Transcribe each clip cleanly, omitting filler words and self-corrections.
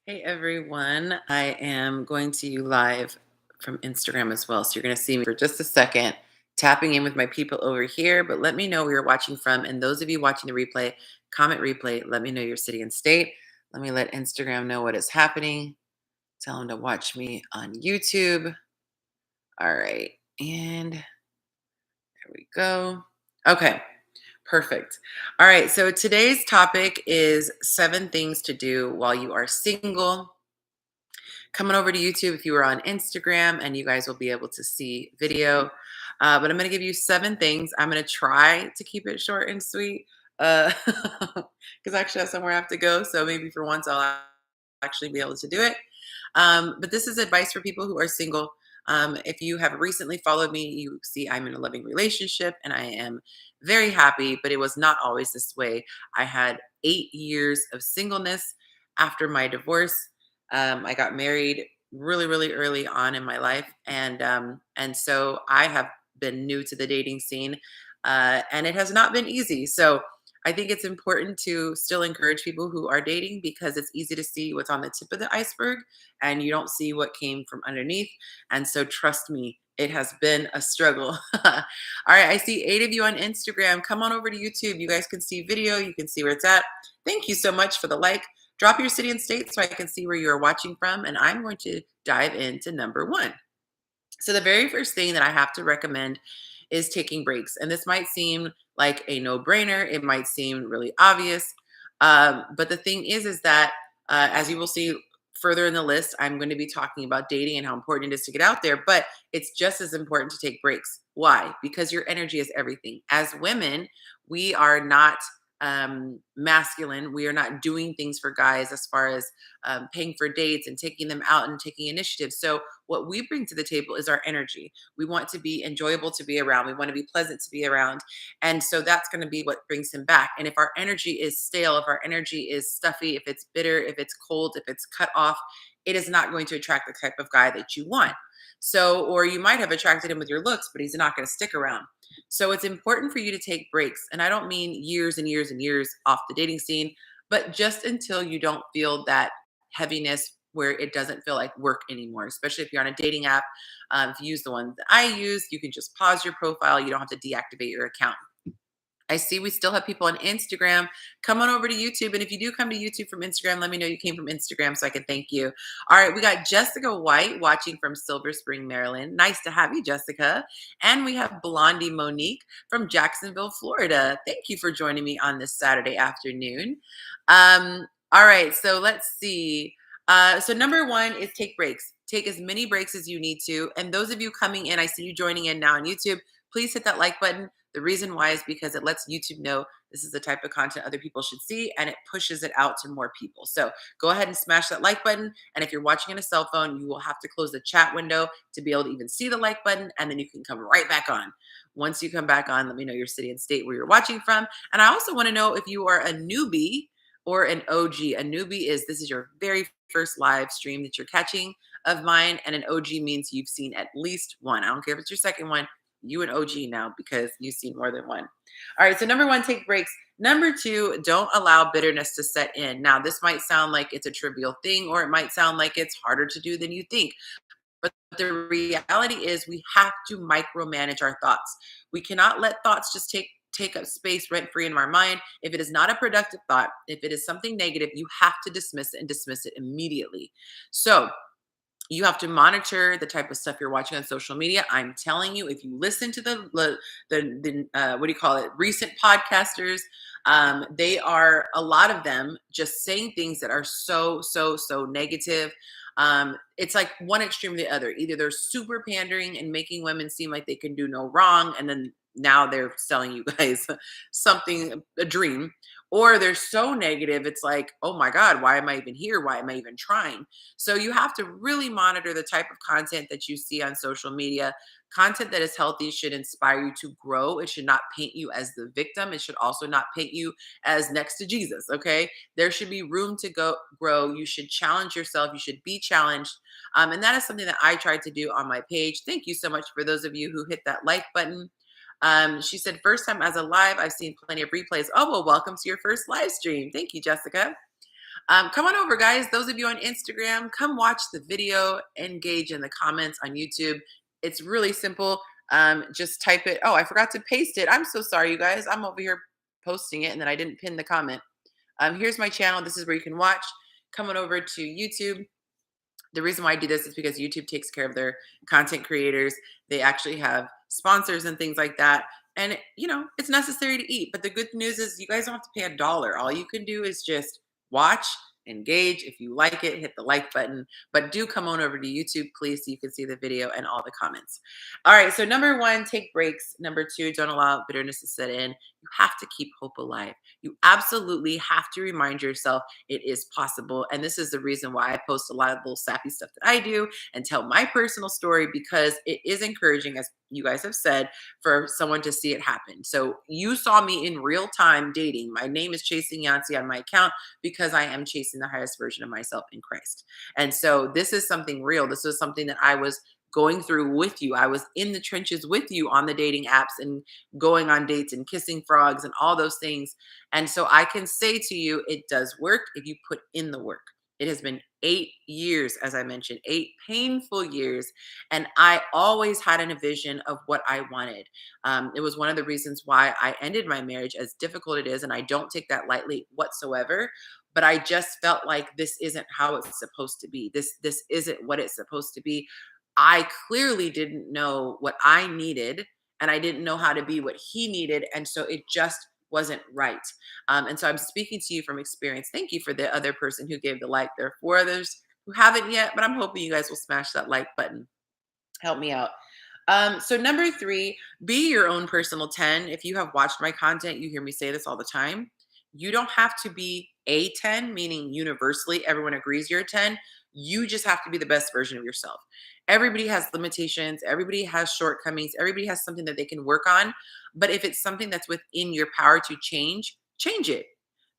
Hey everyone, I am going to you live from Instagram as well. So you're going to see me for just a second tapping in with my people over here, but let me know where you're watching from. And those of you watching the replay, comment replay, let me know your city and state. Let me let Instagram know what is happening. Tell them to watch me on YouTube. All right. And there we go. Okay. Perfect. All right. So today's topic is 7 things to do while you are single. Coming over to YouTube if you are on Instagram, and you guys will be able to see video. But I'm going to give you 7 things. I'm going to try to keep it short and sweet because I actually have somewhere I have to go. So maybe for once I'll actually be able to do it. But this is advice for people who are single. If you have recently followed me, you see I'm in a loving relationship and I am very happy, but it was not always this way. I had 8 years of singleness after my divorce. I got married really, really early on in my life, and so I have been new to the dating scene, and it has not been easy. So I think it's important to still encourage people who are dating because it's easy to see what's on the tip of the iceberg, and you don't see what came from underneath. And so, trust me. It has been a struggle. All right, I see 8 of you on Instagram. Come on over to YouTube. You guys can see video. You can see where it's at. Thank you so much for the like. Drop your city and state so I can see where you're watching from, and I'm going to dive into number 1. So the very first thing that I have to recommend is taking breaks. And this might seem like a no-brainer. It might seem really obvious. But the thing is that as you will see further in the list, I'm going to be talking about dating and how important it is to get out there. But it's just as important to take breaks. Why? Because your energy is everything. As women, we are not masculine. We are not doing things for guys as far as paying for dates and taking them out and taking initiative. So what we bring to the table is our energy. We want to be enjoyable to be around. We want to be pleasant to be around. And so that's going to be what brings him back. And if our energy is stale, if our energy is stuffy, if it's bitter, if it's cold, if it's cut off, it is not going to attract the type of guy that you want. So, or you might have attracted him with your looks, but he's not going to stick around. So it's important for you to take breaks. And I don't mean years and years and years off the dating scene, but just until you don't feel that heaviness where it doesn't feel like work anymore, especially if you're on a dating app. If you use the one that I use, you can just pause your profile. You don't have to deactivate your account. I see we still have people on Instagram. Come on over to YouTube. And if you do come to YouTube from Instagram, let me know you came from Instagram so I can thank you. All right, we got Jessica White watching from Silver Spring, Maryland. Nice to have you, Jessica. And we have Blondie Monique from Jacksonville, Florida. Thank you for joining me on this Saturday afternoon. All right, so let's see. So number 1 is take breaks. Take as many breaks as you need to. And those of you coming in, I see you joining in now on YouTube. Please hit that like button. The reason why is because it lets YouTube know this is the type of content other people should see, and it pushes it out to more people. So go ahead and smash that like button. And if you're watching on a cell phone, you will have to close the chat window to be able to even see the like button, and then you can come right back on. Once you come back on, let me know your city and state where you're watching from. And I also want to know if you are a newbie or an OG. A newbie is this is your very first live stream that you're catching of mine, and an OG means you've seen at least one. I don't care if it's your second one. You an OG now because you've seen more than one. All right, so number 1, take breaks. Number 2, don't allow bitterness to set in. Now, this might sound like it's a trivial thing, or it might sound like it's harder to do than you think. But the reality is we have to micromanage our thoughts. We cannot let thoughts just take up space rent free in our mind. If it is not a productive thought, if it is something negative, you have to dismiss it and dismiss it immediately. So you have to monitor the type of stuff you're watching on social media. I'm telling you, if you listen to the what do you call it, recent podcasters, they are, a lot of them, just saying things that are so negative. It's like one extreme to the other. Either they're super pandering and making women seem like they can do no wrong, and then now they're selling you guys something, a dream, or they're so negative. It's like, oh my God, why am I even here? Why am I even trying? So you have to really monitor the type of content that you see on social media. Content that is healthy should inspire you to grow. It should not paint you as the victim. It should also not paint you as next to Jesus. Okay. There should be room to grow. You should challenge yourself. You should be challenged. And that is something that I tried to do on my page. Thank you so much for those of you who hit that like button. She said, first time as a live, I've seen plenty of replays. Oh, well, welcome to your first live stream. Thank you, Jessica. Come on over, guys. Those of you on Instagram, come watch the video, engage in the comments on YouTube. It's really simple. Just type it. Oh, I forgot to paste it. I'm so sorry, you guys. I'm over here posting it and then I didn't pin the comment. Here's my channel. This is where you can watch. Come on over to YouTube. The reason why I do this is because YouTube takes care of their content creators. They actually have sponsors and things like that. And it's necessary to eat. But the good news is you guys don't have to pay a dollar. All you can do is just watch, engage. If you like it, hit the like button. But do come on over to YouTube, please, so you can see the video and all the comments. All right. So number one, take breaks. Number two, don't allow bitterness to set in. You have to keep hope alive. You absolutely have to remind yourself it is possible. And this is the reason why I post a lot of little sappy stuff that I do and tell my personal story, because it is encouraging, as you guys have said, for someone to see it happen. So you saw me in real time dating. My name is Chasing Yonci on my account because I am chasing the highest version of myself in Christ. And so this is something real. This is something that I was going through with you. I was in the trenches with you on the dating apps and going on dates and kissing frogs and all those things. And so I can say to you, it does work if you put in the work. It has been 8 years, as I mentioned, 8 painful years. And I always had a vision of what I wanted. It was one of the reasons why I ended my marriage, as difficult it is. And I don't take that lightly whatsoever. But I just felt like this isn't how it's supposed to be. This isn't what it's supposed to be. I clearly didn't know what I needed, and I didn't know how to be what he needed. And so it just wasn't right. And so I'm speaking to you from experience. Thank you for the other person who gave the like. There are 4 others who haven't yet, but I'm hoping you guys will smash that like button. Help me out. So number three, be your own personal 10. If you have watched my content, you hear me say this all the time. You don't have to be a 10, meaning universally everyone agrees you're a 10. You just have to be the best version of yourself. Everybody has limitations. Everybody has shortcomings. Everybody has something that they can work on. But if it's something that's within your power to change, change it.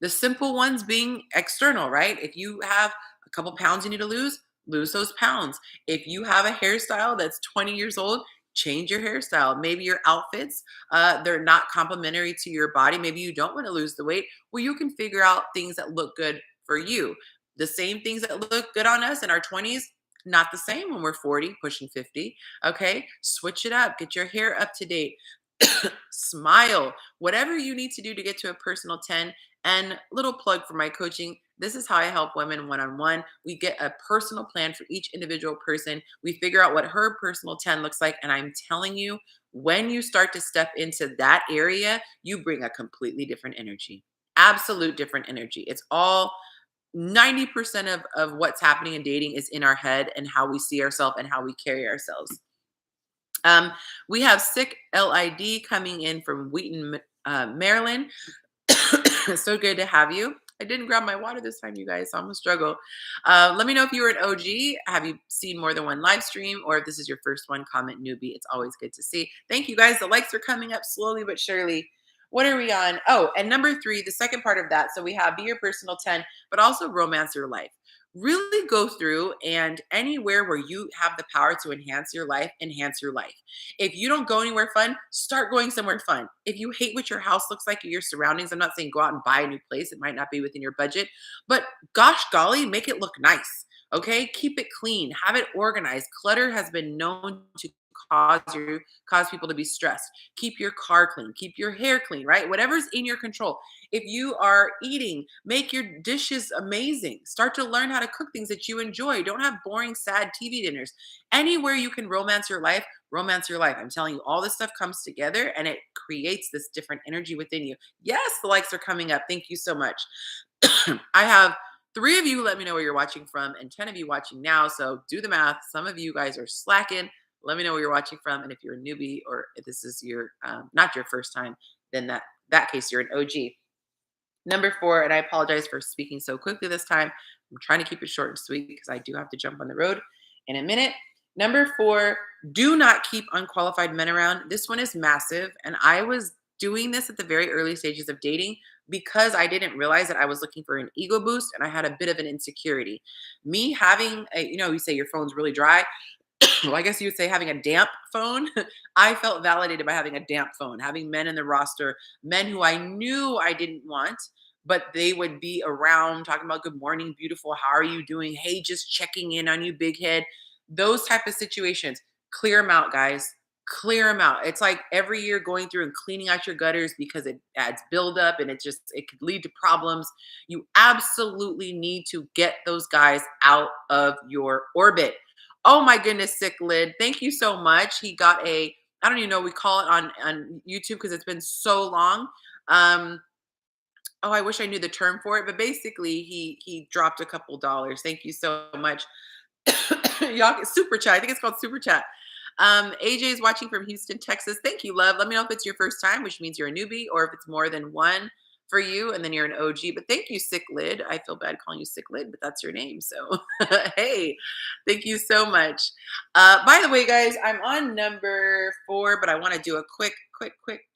The simple ones being external, right? If you have a couple pounds you need to lose those pounds. If you have a hairstyle that's 20 years old, change your hairstyle. Maybe your outfits, they're not complementary to your body. Maybe you don't want to lose the weight. Well, you can figure out things that look good for you. The same things that look good on us in our 20s, not the same when we're 40, pushing 50. Okay. Switch it up. Get your hair up to date. Smile. Whatever you need to do to get to a personal 10. And little plug for my coaching. This is how I help women one-on-one. We get a personal plan for each individual person. We figure out what her personal 10 looks like. And I'm telling you, when you start to step into that area, you bring a completely different energy. Absolute different energy. It's all 90% of what's happening in dating is in our head and how we see ourselves and how we carry ourselves. We have Sick LID coming in from Wheaton, Maryland. So good to have you. I didn't grab my water this time, you guys, so I'm gonna struggle. Let me know if you were an OG. Have you seen more than one live stream? Or if this is your first one, comment newbie. It's always good to see. Thank you, guys. The likes are coming up slowly but surely. What are we on? Oh, and number three, the second part of that. So we have be your personal 10, but also romance your life. Really go through, and anywhere where you have the power to enhance your life, enhance your life. If you don't go anywhere fun, start going somewhere fun. If you hate what your house looks like or your surroundings, I'm not saying go out and buy a new place. It might not be within your budget, but gosh golly, make it look nice. Okay. Keep it clean, have it organized. Clutter has been known to cause people to be stressed. Keep your car clean, keep your hair clean, right? Whatever's in your control. If you are eating, make your dishes amazing. Start to learn how to cook things that you enjoy. Don't have boring, sad TV dinners. Anywhere you can romance your life, romance your life. I'm telling you, all this stuff comes together and it creates this different energy within you. Yes, the likes are coming up. Thank you so much. I have 3 of you let me know where you're watching from and 10 of you watching now. So do the math. Some of you guys are slacking. Let me know where you're watching from. And if you're a newbie or if this is your not your first time, then that case you're an OG. Number 4, and I apologize for speaking so quickly this time. I'm trying to keep it short and sweet because I do have to jump on the road in a minute. Number 4, do not keep unqualified men around. This one is massive. And I was doing this at the very early stages of dating because I didn't realize that I was looking for an ego boost and I had a bit of an insecurity. Me having you say your phone's really dry. Well, I guess you would say having a damp phone. I felt validated by having a damp phone, having men in the roster, men who I knew I didn't want, but they would be around talking about good morning, beautiful. How are you doing? Hey, just checking in on you, big head. Those type of situations, clear them out, guys. Clear them out. It's like every year going through and cleaning out your gutters because it adds buildup and it could lead to problems. You absolutely need to get those guys out of your orbit. Oh my goodness, sick lid. Thank you so much. He got a, I don't even know, we call it on YouTube because it's been so long. Um, oh, I wish I knew the term for it, but basically he dropped a couple dollars. Thank you so much. Y'all get super chat. I think it's called super chat. AJ is watching from Houston, Texas. Thank you, love. Let me know if it's your first time, which means you're a newbie, or if it's more than one for you, and then you're an OG. But thank you, Sick Lid. I feel bad calling you Sick Lid, but that's your name. So, hey, thank you so much. By the way, guys, I'm on number 4, but I want to do a quick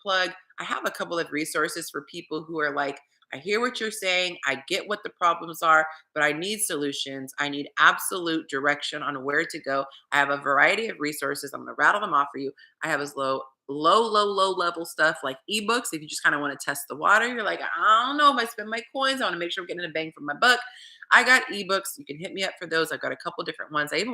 plug. I have a couple of resources for people who are like, I hear what you're saying. I get what the problems are, but I need solutions. I need absolute direction on where to go. I have a variety of resources. I'm going to rattle them off for you. I have as low level stuff like ebooks. If you just kind of want to test the water, you're like, I don't know if I spend my coins. I want to make sure I'm getting a bang for my buck. I got ebooks. You can hit me up for those. I've got a couple different ones. I even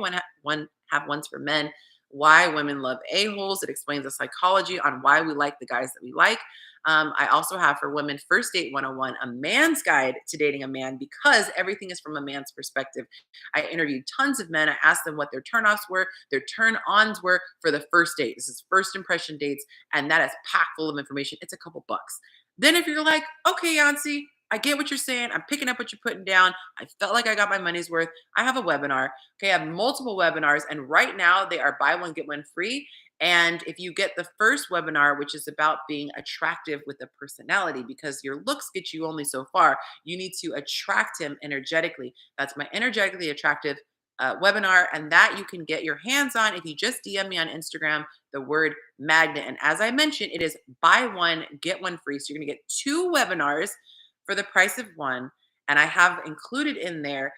have ones for men. Why women love a-holes. It explains the psychology on why we like the guys that we like. I also have for women First Date 101, a man's guide to dating a man because everything is from a man's perspective. I interviewed tons of men. I asked them what their turnoffs were, their turn-ons were for the first date. This is first impression dates, and that is packed full of information. It's a couple bucks. Then if you're like, okay, Yonci, I get what you're saying. I'm picking up what you're putting down. I felt like I got my money's worth. I have a webinar. Okay, I have multiple webinars, and right now they are buy one, get one free. And if you get the first webinar, which is about being attractive with a personality, because your looks get you only so far, you need to attract him energetically. That's my energetically attractive webinar. And that you can get your hands on if you just DM me on Instagram, the word magnet. And as I mentioned, it is buy one, get one free. So you're going to get 2 webinars for the price of one. And I have included in there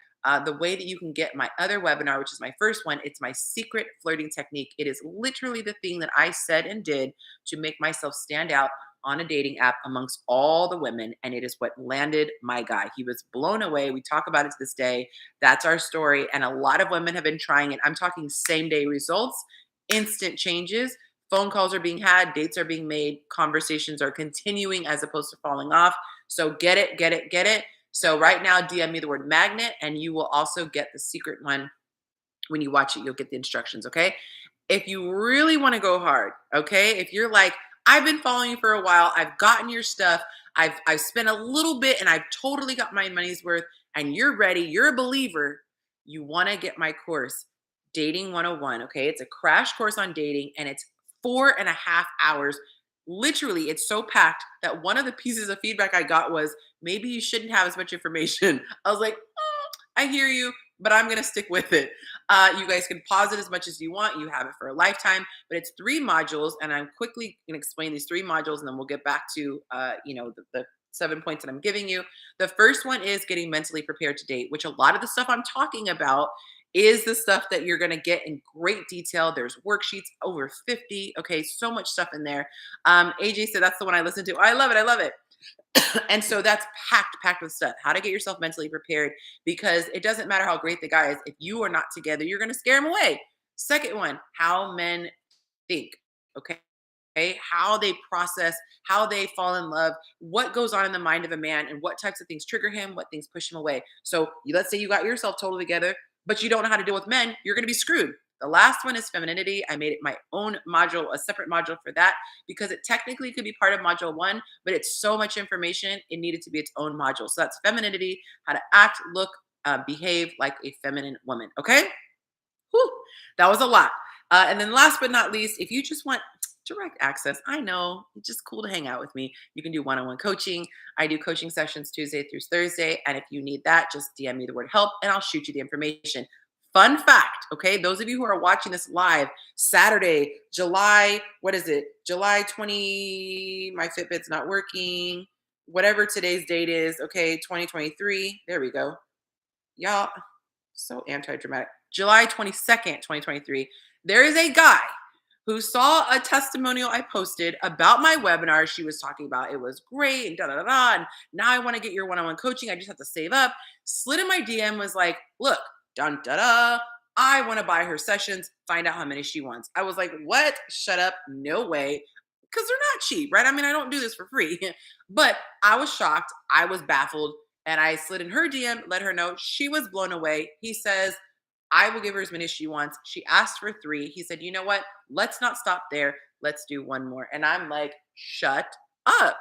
the way that you can get my other webinar, which is my first one. It's my secret flirting technique. It is literally the thing that I said and did to make myself stand out on a dating app amongst all the women. And it is what landed my guy. He was blown away. We talk about it to this day. That's our story. And a lot of women have been trying it. I'm talking same day results, instant changes. Phone calls are being had, dates are being made, conversations are continuing as opposed to falling off. So get it, get it, get it. So right now, DM me the word magnet, and you will also get the secret one. When you watch it, you'll get the instructions, okay? If you really want to go hard, okay? If you're like, I've been following you for a while, I've gotten your stuff, I've spent a little bit, and I've totally got my money's worth, and you're ready, you're a believer, you want to get my course, Dating 101, okay? It's a crash course on dating, and it's 4.5 hours. Literally, it's so packed that one of the pieces of feedback I got was, maybe you shouldn't have as much information. I was like, I hear you, but I'm going to stick with it. You guys can pause it as much as you want. You have it for a lifetime, but it's 3 modules. And I'm quickly going to explain these 3 modules, and then we'll get back to, the 7 points that I'm giving you. The first one is getting mentally prepared to date, which a lot of the stuff I'm talking about is the stuff that you're going to get in great detail. There's worksheets over 50. Okay. So much stuff in there. AJ said that's the one I listened to. I love it. I love it. And so that's packed with stuff. How to get yourself mentally prepared, because it doesn't matter how great the guy is. If you are not together, you're going to scare him away. Second one, how men think. Okay. How they process, how they fall in love, what goes on in the mind of a man, and what types of things trigger him, what things push him away. So let's say you got yourself totally together, but you don't know how to deal with men, you're going to be screwed. The last one is femininity. I made it my own module, a separate module for that, because it technically could be part of module 1, but it's so much information, it needed to be its own module. So that's femininity, how to act, look, behave like a feminine woman. Okay. Whew, that was a lot. And then last but not least, if you just want direct access, I know it's just cool to hang out with me. You can do one-on-one coaching. I do coaching sessions Tuesday through Thursday. And if you need that, just DM me the word help and I'll shoot you the information. Fun fact, okay? Those of you who are watching this live, Saturday, July, what is it? July 20, my Fitbit's not working. Whatever today's date is, okay, 2023. There we go. Y'all, so anti-dramatic. July 22nd, 2023. There is a guy who saw a testimonial I posted about my webinar. She was talking about it was great and da da da da. And now I want to get your one-on-one coaching. I just have to save up. Slid in my DM, was like, look, dun da da. I want to buy her sessions, find out how many she wants. I was like, what? Shut up. No way. Because they're not cheap, right? I mean, I don't do this for free. But I was shocked. I was baffled. And I slid in her DM, let her know. She was blown away. He says, I will give her as many as she wants. She asked for 3. He said, you know what? Let's not stop there. Let's do one more. And I'm like, shut up.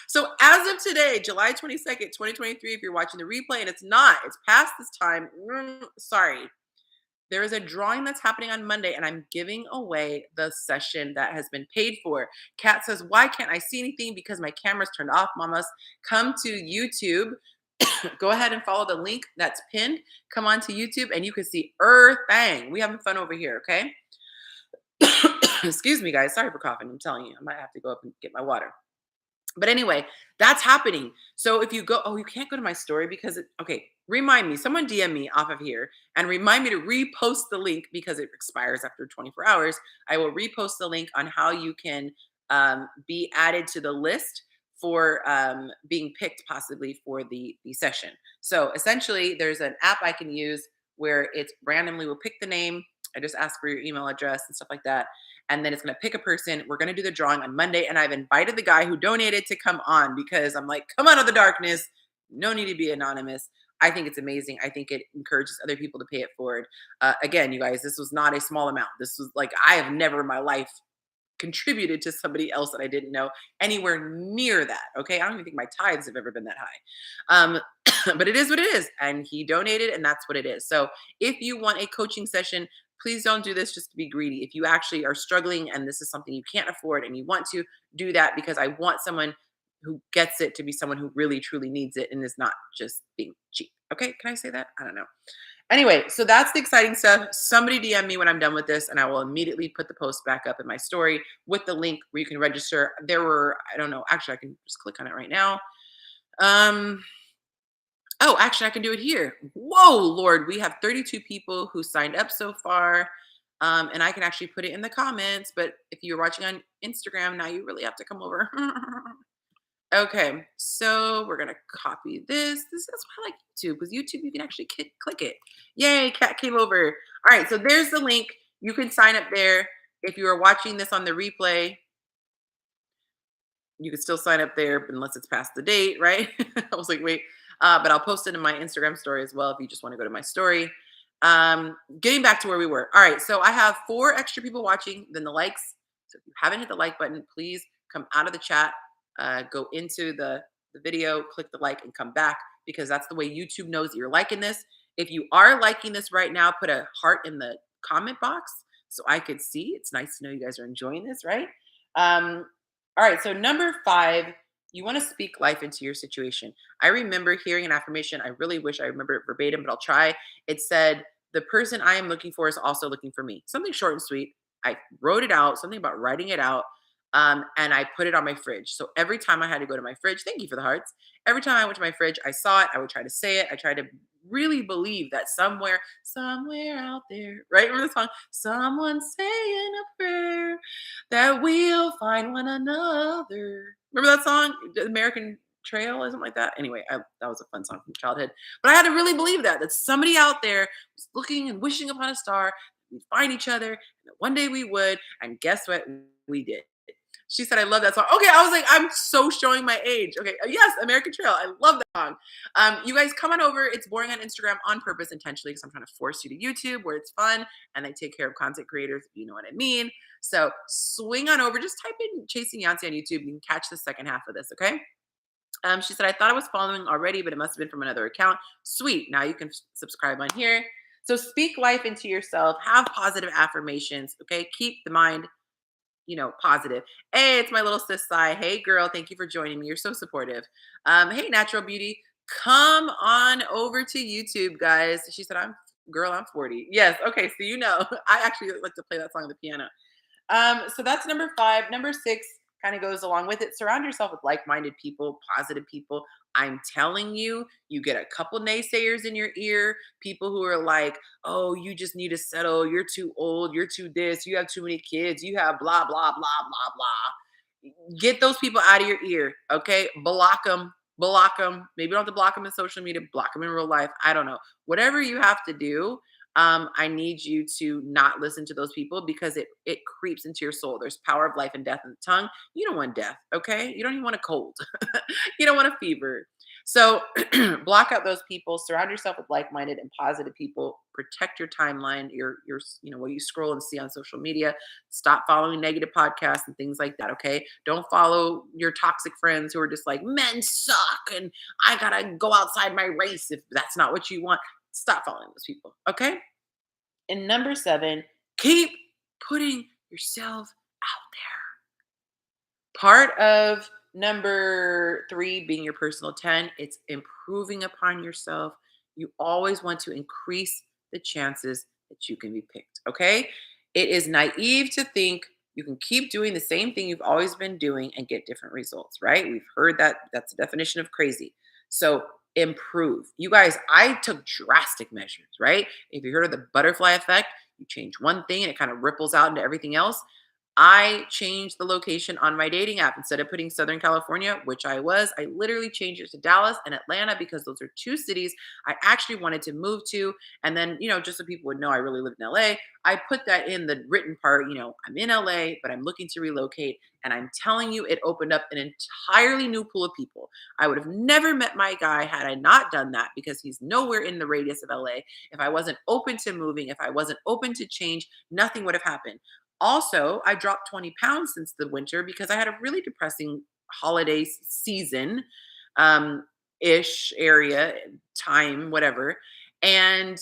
So as of today, July 22nd, 2023, if you're watching the replay and it's not, it's past this time, sorry. There is a drawing that's happening on Monday, and I'm giving away the session that has been paid for. Kat says, why can't I see anything? Because my camera's turned off, mamas. Come to YouTube. Go ahead and follow the link that's pinned. Come on to YouTube, and you can see thing. We having fun over here, okay? Excuse me, guys. Sorry for coughing. I'm telling you, I might have to go up and get my water. But anyway, that's happening. So if you go, you can't go to my story because okay, remind me, someone DM me off of here and remind me to repost the link because it expires after 24 hours. I will repost the link on how you can be added to the list for being picked possibly for the session. So essentially there's an app I can use where it's randomly will pick the name. I just ask for your email address and stuff like that. And then it's going to pick a person. We're going to do the drawing on Monday. And I've invited the guy who donated to come on because I'm like, come out of the darkness. No need to be anonymous. I think it's amazing. I think it encourages other people to pay it forward. Again, you guys, this was not a small amount. This was like, I have never in my life contributed to somebody else that I didn't know anywhere near that. Okay. I don't even think my tithes have ever been that high. But it is what it is. And he donated, and that's what it is. So if you want a coaching session, please don't do this just to be greedy. If you actually are struggling and this is something you can't afford and you want to do that, because I want someone who gets it to be someone who really truly needs it and is not just being cheap. Okay. Can I say that? I don't know. Anyway, so that's the exciting stuff. Somebody DM me when I'm done with this, and I will immediately put the post back up in my story with the link where you can register. There were, I don't know, actually, I can just click on it right now. Oh, actually, I can do it here. Whoa, Lord, we have 32 people who signed up so far. And I can actually put it in the comments. But if you're watching on Instagram, now you really have to come over. Okay, so we're gonna copy this. This is why I like YouTube, because YouTube you can actually click it. Yay, Kat came over. All right, so there's the link. You can sign up there. If you are watching this on the replay, you can still sign up there unless it's past the date, right? I was like, wait, but I'll post it in my Instagram story as well if you just want to go to my story. Getting back to where we were. All right, so I have 4 extra people watching than the likes. So if you haven't hit the like button, please come out of the chat. Go into the video, click the like, and come back, because that's the way YouTube knows that you're liking this. If you are liking this right now, put a heart in the comment box so I could see. It's nice to know you guys are enjoying this, right? All right, so number 5, you want to speak life into your situation. I remember hearing an affirmation. I really wish I remember it verbatim, but I'll try. It said, the person I am looking for is also looking for me. Something short and sweet. I wrote it out, something about writing it out. And I put it on my fridge. So every time I had to go to my fridge, thank you for the hearts. Every time I went to my fridge, I saw it. I would try to say it. I tried to really believe that somewhere out there, right? Remember the song? Someone saying a prayer that we'll find one another. Remember that song? The American Trail or something like that? Anyway, that was a fun song from childhood. But I had to really believe that somebody out there was looking and wishing upon a star. We'd find each other, and that one day we would. And guess what? We did. She said, I love that song. Okay, I was like, I'm so showing my age. Okay, yes, American Trail. I love that song. You guys come on over. It's boring on Instagram on purpose, intentionally, because I'm trying to force you to YouTube where it's fun and they take care of content creators, if you know what I mean. So swing on over. Just type in Chasing Yonci on YouTube. You can catch the second half of this, okay? She said, I thought I was following already, but it must have been from another account. Sweet. Now you can subscribe on here. So speak life into yourself. Have positive affirmations, okay? Keep the mind positive. Hey, it's my little sis Sai. Hey girl, thank you for joining me. You're so supportive. Hey, Natural Beauty, come on over to YouTube, guys. She said, I'm 40. Yes. Okay. So I actually like to play that song on the piano. So that's number 5. Number 6, kind of goes along with it. Surround yourself with like-minded people, positive people. I'm telling you, you get a couple naysayers in your ear, people who are like, oh, you just need to settle. You're too old. You're too this. You have too many kids. You have blah, blah, blah, blah, blah. Get those people out of your ear. Okay. Block them. Block them. Maybe you don't have to block them in social media, block them in real life. I don't know. Whatever you have to do, I need you to not listen to those people because it creeps into your soul. There's power of life and death in the tongue. You don't want death, okay? You don't even want a cold. You don't want a fever. So block out those people. Surround yourself with like-minded and positive people. Protect your timeline, your what you scroll and see on social media. Stop following negative podcasts and things like that. Okay. Don't follow your toxic friends who are just like, men suck and I gotta go outside my race if that's not what you want. Stop following those people. Okay. And number 7, keep putting yourself out there. Part of number 3 being your personal 10, it's improving upon yourself. You always want to increase the chances that you can be picked. Okay. It is naive to think you can keep doing the same thing you've always been doing and get different results, right? We've heard that. That's the definition of crazy. So improve. You guys, I took drastic measures, right? If you heard of the butterfly effect, you change one thing and it kind of ripples out into everything else. I changed the location on my dating app. Instead of putting Southern California, which I literally changed it to Dallas and Atlanta because those are 2 cities I actually wanted to move to. And then, just so people would know I really live in LA, I put that in the written part, I'm in LA, but I'm looking to relocate. And I'm telling you, it opened up an entirely new pool of people. I would have never met my guy had I not done that because he's nowhere in the radius of LA. If I wasn't open to moving, if I wasn't open to change, nothing would have happened. Also, I dropped 20 pounds since the winter because I had a really depressing holiday season, ish area, time, whatever. And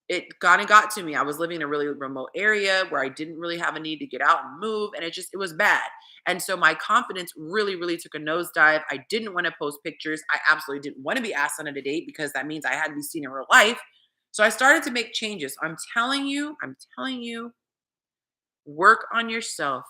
it kind of got to me. I was living in a really remote area where I didn't really have a need to get out and move. And it was bad. And so my confidence really, really took a nosedive. I didn't want to post pictures. I absolutely didn't want to be asked on a date because that means I had to be seen in real life. So I started to make changes. I'm telling you, work on yourself.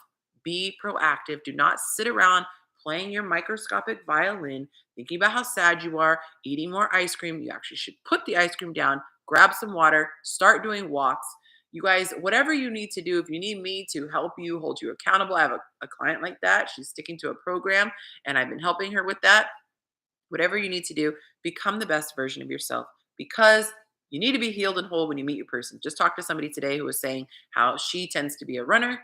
Be proactive. Do not sit around playing your microscopic violin, thinking about how sad you are, eating more ice cream. You actually should put the ice cream down, grab some water, start doing walks. You guys, whatever you need to do, if you need me to help you, hold you accountable, I have a client like that. She's sticking to a program, and I've been helping her with that. Whatever you need to do, become the best version of yourself because you need to be healed and whole when you meet your person. Just talk to somebody today who was saying how she tends to be a runner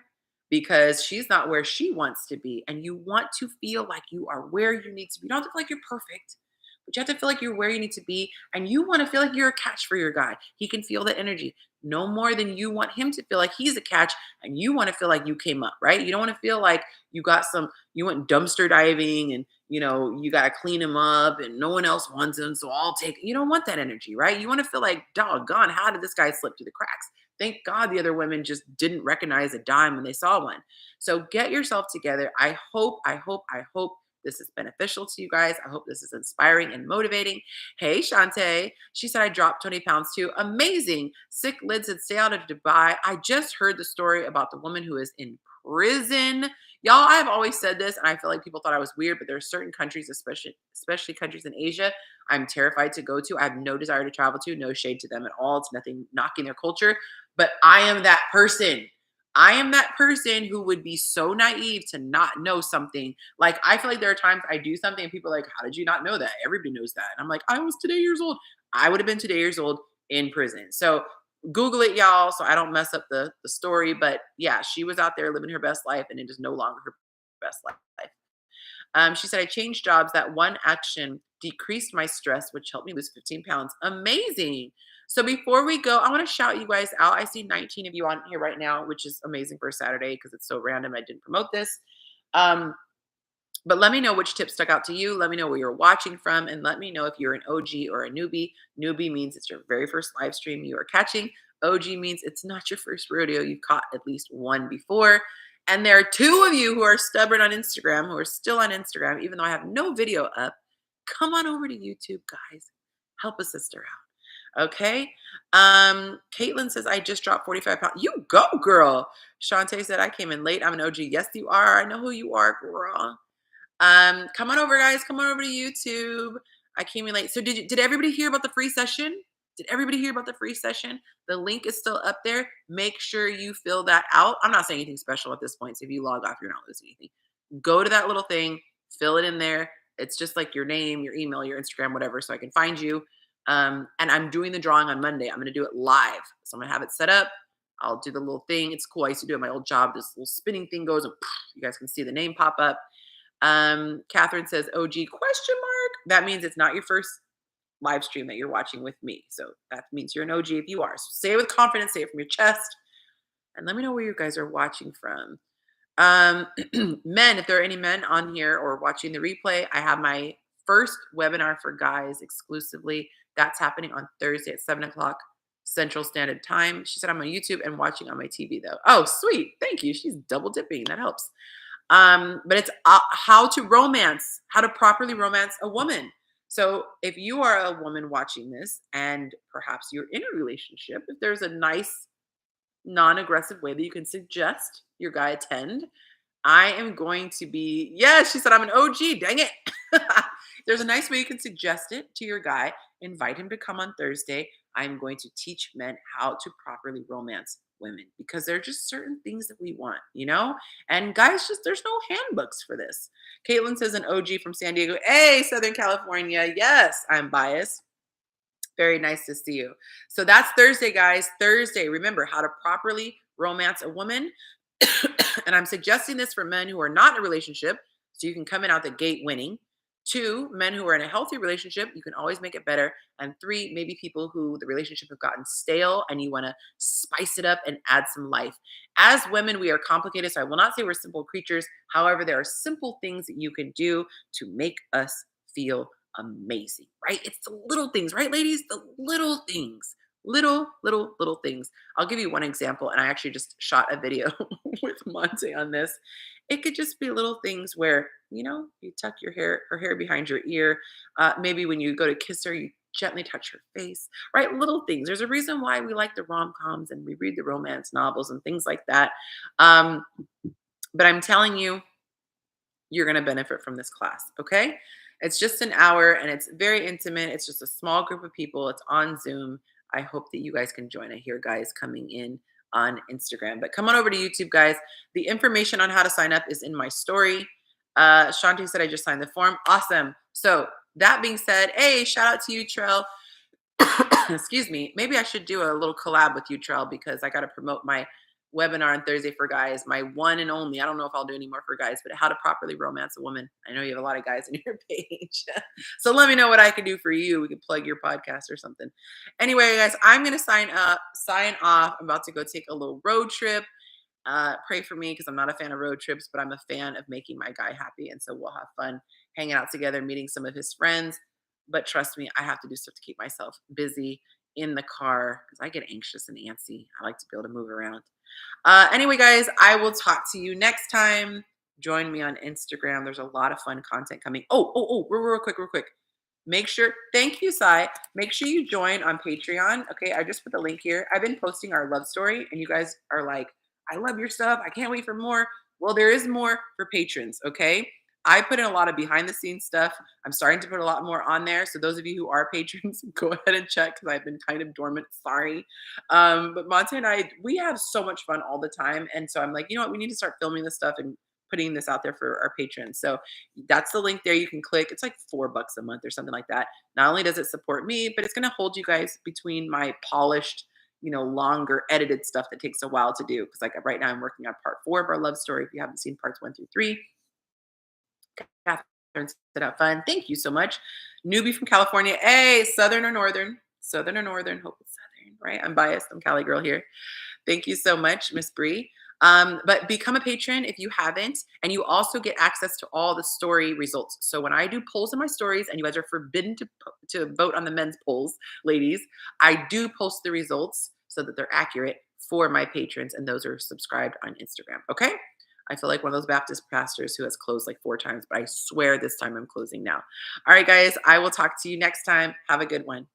because she's not where she wants to be. And you want to feel like you are where you need to be. You don't have to feel like you're perfect, but you have to feel like you're where you need to be. And you want to feel like you're a catch for your guy. He can feel the energy no more than you want him to feel like he's a catch and you want to feel like you came up, right? You don't want to feel like you went dumpster diving and you got to clean him up and no one else wants him. So you don't want that energy, right? You want to feel like, doggone, how did this guy slip through the cracks? Thank God the other women just didn't recognize a dime when they saw one. So get yourself together. I hope this is beneficial to you guys. I hope this is inspiring and motivating. Hey, Shantae. She said, I dropped 20 pounds too. Amazing. Sick Lid said, stay out of Dubai. I just heard the story about the woman who is in prison. Y'all, I've always said this, and I feel like people thought I was weird, but there are certain countries, especially countries in Asia, I'm terrified to go to. I have no desire to travel to. No shade to them at all. It's nothing knocking their culture. But I am that person. I am that person who would be so naive to not know something. Like, I feel like there are times I do something and people are like, how did you not know that? Everybody knows that. And I'm like, I was today years old. I would have been today years old in prison. So Google it, y'all, so I don't mess up the story. But yeah, she was out there living her best life and it is no longer her best life. She said, I changed jobs. That one action decreased my stress, which helped me lose 15 pounds. Amazing. So before we go, I want to shout you guys out. I see 19 of you on here right now, which is amazing for a Saturday because it's so random. I didn't promote this. But let me know which tips stuck out to you. Let me know where you're watching from. And let me know if you're an OG or a newbie. Newbie means it's your very first live stream you are catching. OG means it's not your first rodeo. You've caught at least one before. And there are 2 of you who are stubborn on Instagram, who are still on Instagram, even though I have no video up. Come on over to YouTube, guys. Help a sister out. Okay. Caitlin says, I just dropped 45 pounds. You go, girl. Shantae said, I came in late. I'm an OG. Yes, you are. I know who you are, girl. Come on over, guys. Come on over to YouTube. I came in late. So did everybody hear about the free session? Did everybody hear about the free session? The link is still up there. Make sure you fill that out. I'm not saying anything special at this point. So if you log off, you're not losing anything. Go to that little thing, fill it in there. It's just like your name, your email, your Instagram, whatever, so I can find you. And I'm doing the drawing on Monday. I'm going to do it live. So I'm going to have it set up. I'll do the little thing. It's cool. I used to do it at my old job. This little spinning thing goes and you guys can see the name pop up. Catherine says, OG question mark. That means it's not your first live stream that you're watching with me. So that means you're an OG if you are. So say it with confidence, say it from your chest, and let me know where you guys are watching from. Men, if there are any men on here or watching the replay, I have my first webinar for guys exclusively. That's happening on Thursday at 7 o'clock Central Standard Time. She said I'm on YouTube and watching on my TV though. Oh, sweet. Thank you. She's double dipping. That helps. But it's how to properly romance a woman. So if you are a woman watching this and perhaps you're in a relationship, if there's a nice non-aggressive way that you can suggest your guy attend, I am going to be, yes, she said I'm an OG, dang it. There's a nice way you can suggest it to your guy, invite him to come on Thursday. I'm going to teach men how to properly romance women because there are just certain things that we want, and guys, just there's no handbooks for this. Caitlin says an OG from San Diego. Hey, Southern California. Yes, I'm biased. Very nice to see you. So that's Thursday, guys. Thursday, remember how to properly romance a woman. And I'm suggesting this for men who are not in a relationship, so you can come in out the gate winning. 2, men who are in a healthy relationship, you can always make it better. And 3, maybe people who the relationship have gotten stale and you want to spice it up and add some life. As women, we are complicated, so I will not say we're simple creatures. However, there are simple things that you can do to make us feel amazing, right? It's the little things, right, ladies? The little things. Little things. I'll give you one example, and I actually just shot a video with Monte on this. It could just be little things where, you tuck her hair behind your ear. Maybe when you go to kiss her, you gently touch her face, right? Little things. There's a reason why we like the rom-coms and we read the romance novels and things like that. But I'm telling you, you're going to benefit from this class, okay? It's just an hour and it's very intimate. It's just a small group of people. It's on Zoom. I hope that you guys can join. I hear guys coming in on Instagram, but come on over to YouTube, guys. The information on how to sign up is in my story. Shanti said I just signed the form. Awesome. So that being said, hey, shout out to you, Trell. Excuse me. Maybe I should do a little collab with you, Trell, because I got to promote my webinar on Thursday for guys, my one and only. I don't know if I'll do any more for guys, but how to properly romance a woman. I know you have a lot of guys in your page. So let me know what I can do for you. We can plug your podcast or something. Anyway, guys, I'm going to sign off. I'm about to go take a little road trip. Pray for me because I'm not a fan of road trips, but I'm a fan of making my guy happy. And so we'll have fun hanging out together, meeting some of his friends. But trust me, I have to do stuff to keep myself busy in the car because I get anxious and antsy. I like to be able to move around. Anyway, guys, I will talk to you next time. Join me on Instagram. There's a lot of fun content coming. Real quick. Make sure, thank you, Sai. Make sure you join on Patreon. Okay, I just put the link here. I've been posting our love story, and you guys are like, I love your stuff. I can't wait for more. Well, there is more for patrons, okay? I put in a lot of behind the scenes stuff. I'm starting to put a lot more on there. So those of you who are patrons, go ahead and check because I've been kind of dormant. Sorry. But Monte and I, we have so much fun all the time. And so I'm like, you know what? We need to start filming this stuff and putting this out there for our patrons. So that's the link there. You can click. It's like $4 a month or something like that. Not only does it support me, but it's going to hold you guys between my polished, longer edited stuff that takes a while to do. Because like right now I'm working on part 4 of our love story. If you haven't seen parts 1 through 3, Catherine said have fun. Thank you so much. Newbie from California. Hey, Southern or Northern? Southern or Northern? Hope it's Southern, right? I'm biased. I'm Cali girl here. Thank you so much, Miss Bree. But become a patron if you haven't. And you also get access to all the story results. So when I do polls in my stories, and you guys are forbidden to vote on the men's polls, ladies, I do post the results so that they're accurate for my patrons. And those are subscribed on Instagram. Okay? I feel like one of those Baptist pastors who has closed like 4 times, but I swear this time I'm closing now. All right, guys, I will talk to you next time. Have a good one.